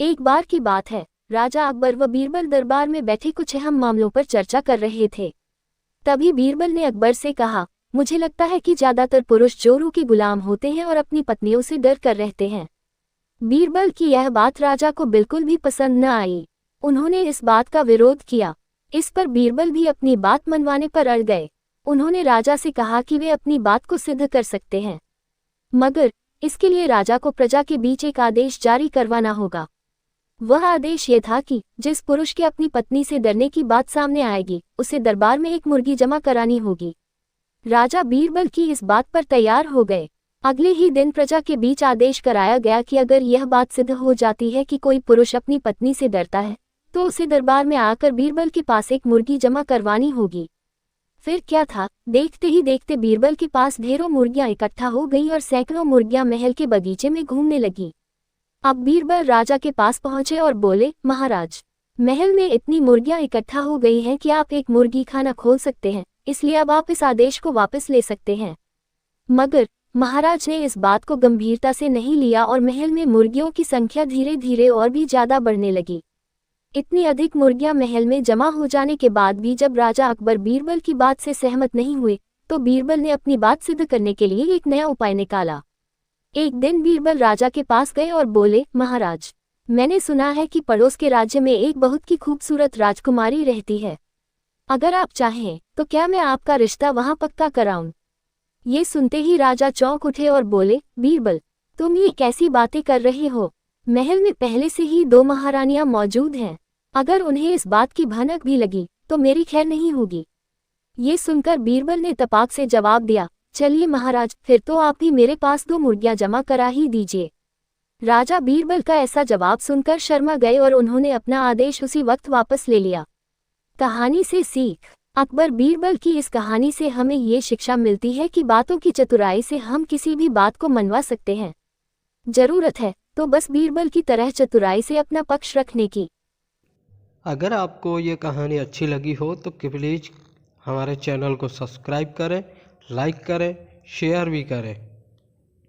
एक बार की बात है, राजा अकबर व बीरबल दरबार में बैठे कुछ अहम मामलों पर चर्चा कर रहे थे। तभी बीरबल ने अकबर से कहा, मुझे लगता है कि ज्यादातर पुरुष जोरू के गुलाम होते हैं और अपनी पत्नियों से डर कर रहते हैं। बीरबल की यह बात राजा को बिल्कुल भी पसंद न आई। उन्होंने इस बात का विरोध किया। इस पर बीरबल भी अपनी बात मनवाने पर अड़ गए। उन्होंने राजा से कहा कि वे अपनी बात को सिद्ध कर सकते हैं, मगर इसके लिए राजा को प्रजा के बीच एक आदेश जारी करवाना होगा। वह आदेश ये था कि जिस पुरुष के अपनी पत्नी से डरने की बात सामने आएगी, उसे दरबार में एक मुर्गी जमा करानी होगी। राजा बीरबल की इस बात पर तैयार हो गए। अगले ही दिन प्रजा के बीच आदेश कराया गया कि अगर यह बात सिद्ध हो जाती है कि कोई पुरुष अपनी पत्नी से डरता है, तो उसे दरबार में आकर बीरबल के पास एक मुर्गी जमा करवानी होगी। फिर क्या था, देखते ही देखते बीरबल के पास ढेरों मुर्गियां इकट्ठा हो गईं और सैकड़ों मुर्गियां महल के बगीचे में घूमने लगीं। अब बीरबल राजा के पास पहुंचे और बोले, महाराज, महल में इतनी मुर्गियां इकट्ठा हो गई हैं कि आप एक मुर्गी खाना खोल सकते हैं, इसलिए अब आप इस आदेश को वापस ले सकते हैं। मगर महाराज ने इस बात को गंभीरता से नहीं लिया और महल में मुर्गियों की संख्या धीरे धीरे और भी ज्यादा बढ़ने लगी। इतनी अधिक मुर्गियां महल में जमा हो जाने के बाद भी जब राजा अकबर बीरबल की बात से सहमत नहीं हुए, तो बीरबल ने अपनी बात सिद्ध करने के लिए एक नया उपाय निकाला। एक दिन बीरबल राजा के पास गए और बोले, महाराज, मैंने सुना है कि पड़ोस के राज्य में एक बहुत की खूबसूरत राजकुमारी रहती है। अगर आप चाहें तो क्या मैं आपका रिश्ता वहां पक्का कराऊं? ये सुनते ही राजा चौंक उठे और बोले, बीरबल, तुम ये कैसी बातें कर रहे हो? महल में पहले से ही 2 महारानियां मौजूद हैं। अगर उन्हें इस बात की भनक भी लगी तो मेरी खैर नहीं होगी। ये सुनकर बीरबल ने तपाक से जवाब दिया, चलिए महाराज, फिर तो आप भी मेरे पास 2 मुर्गियां जमा करा ही दीजिए। राजा बीरबल का ऐसा जवाब सुनकर शर्मा गए और उन्होंने अपना आदेश उसी वक्त वापस ले लिया। कहानी से सीख। अकबर बीरबल की इस कहानी से हमें ये शिक्षा मिलती है कि बातों की चतुराई से हम किसी भी बात को मनवा सकते हैं। जरूरत है तो बस बीरबल की तरह चतुराई से अपना पक्ष रखने की। अगर आपको ये कहानी अच्छी लगी हो तो प्लीज़ हमारे चैनल को सब्सक्राइब करें, लाइक करें, शेयर भी करें।